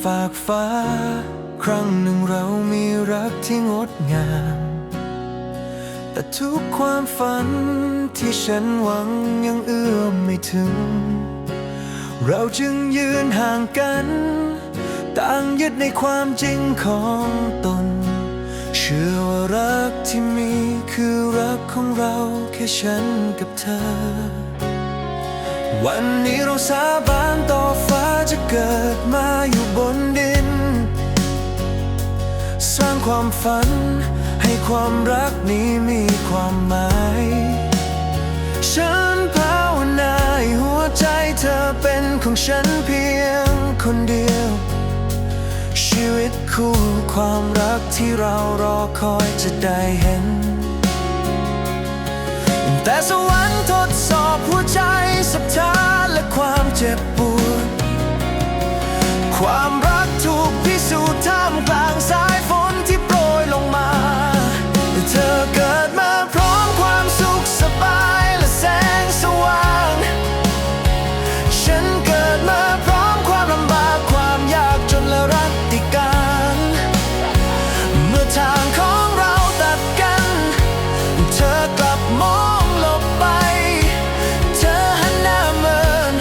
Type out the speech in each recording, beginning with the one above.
ฝากฟ้าครั้งหนึ่งเรามีรักที่งดงามแต่ทุกความฝันที่ฉันหวังยังเอื้อมไม่ถึงเราจึงยืนห่างกันต่างยึดในความจริงของตนเชื่อว่ารักที่มีคือรักของเราแค่ฉันกับเธอวันนี้เราสาบานต่อฟ้าจะเกิดมาอยู่บนดินสร้างความฝันให้ความรักนี้มีความหมายฉันภาวนาให้หัวใจเธอเป็นของฉันเพียงคนเดียวชีวิตคู่ความรักที่เรารอคอยจะได้เห็นแต่สวรรค์ทดสอบหัวใจศรัทธาและความเจ็บปวดความรักถูกพิสูจน์ท่ามกลางสายฝนที่โปรยลงมาเธอเกิดมาพร้อมความสุขสบายและแสงสว่างฉันเกิดมาพร้อมความลำบากความยากจนและรัตติการเมื่อทางของเราตัดกันเธอกลับมองหลบไปเธอหันหน้าเมิน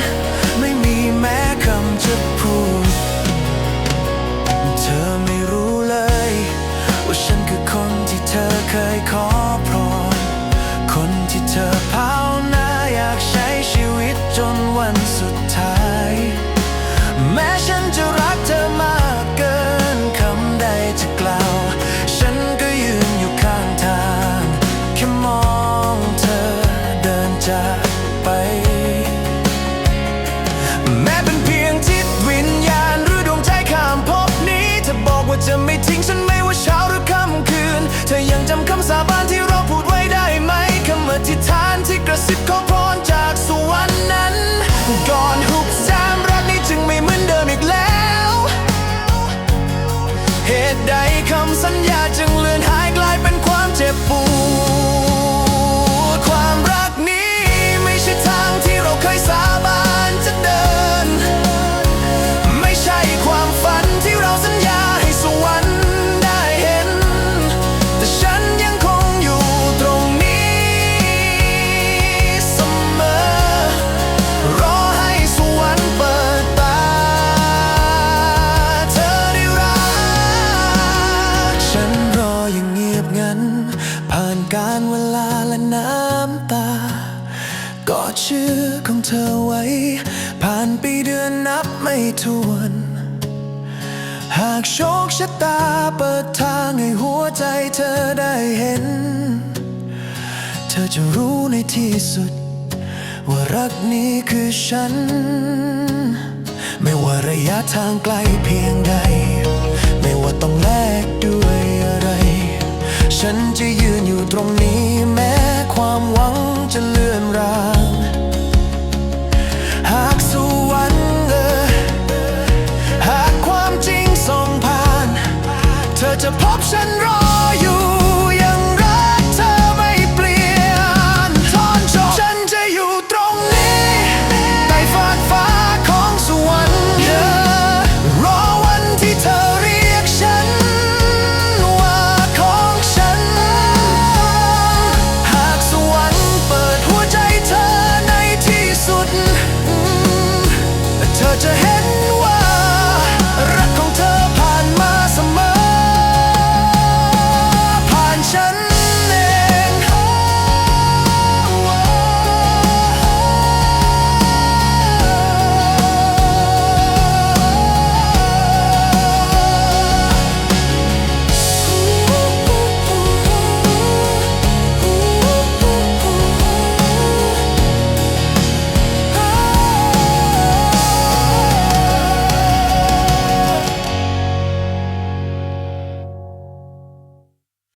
ไม่มีแม้คำจะพูดเธอไม่รู้เลยว่าฉันคือคนที่เธอเคยขอพรคนที่เธอภาวนาอยากใช้ชีวิตจนวันสุดท้ายแม้ฉันจะรักเธอมากเกินคำใดจะกล่าวฉันก็ยืนอยู่ข้างทางแค่มองเธอเดินจากไปแม้เป็นเพียงจิตวิญญาณหรือดวงใจข้ามภพนี้เธอบอกว่าจะไม่ทิ้งฉันไม่ว่าเช้าหรือค่ำคืนเธอยังจำคำสาบานที่เราพูดไว้ได้ไหมคำอธิษฐานที่กระซิบขอพรจากสวรรค์นั้นก่อนหุบแสมรักนี้จึงไม่เหมือนเดิมอีกแล้วเหตุใดคำสัญญาจึงเลือนหายกลายเป็นความเจ็บปวดความรักนี้ไม่ใช่ทางที่เราเคยสาบานจะเดินไม่ใช่ความฝันที่เราสัญญาให้สวรรค์ได้เห็นแต่ฉันยังคงอยู่ตรงนี้เสมอรอให้สวรรค์เปิดตาเธอได้รักฉันรออย่างเงียบงันผ่านการเวลาและน้ำตากอดชื่อของเธอไว้ผ่านปีเดือนนับไม่ถ้วนหากโชคชะตาเปิดทางให้หัวใจเธอได้เห็นเธอจะรู้ในที่สุดว่ารักนี้คือฉันไม่ว่าระยะทางไกลเพียงใดไม่ว่าต้องแลกด้วยอะไรฉันจะยืนอยู่ตรงนี้แม้ความหวังจะเลื่อนรางหากสวรรค์หากความจริงส่องผ่านเธอจะพบฉันรอ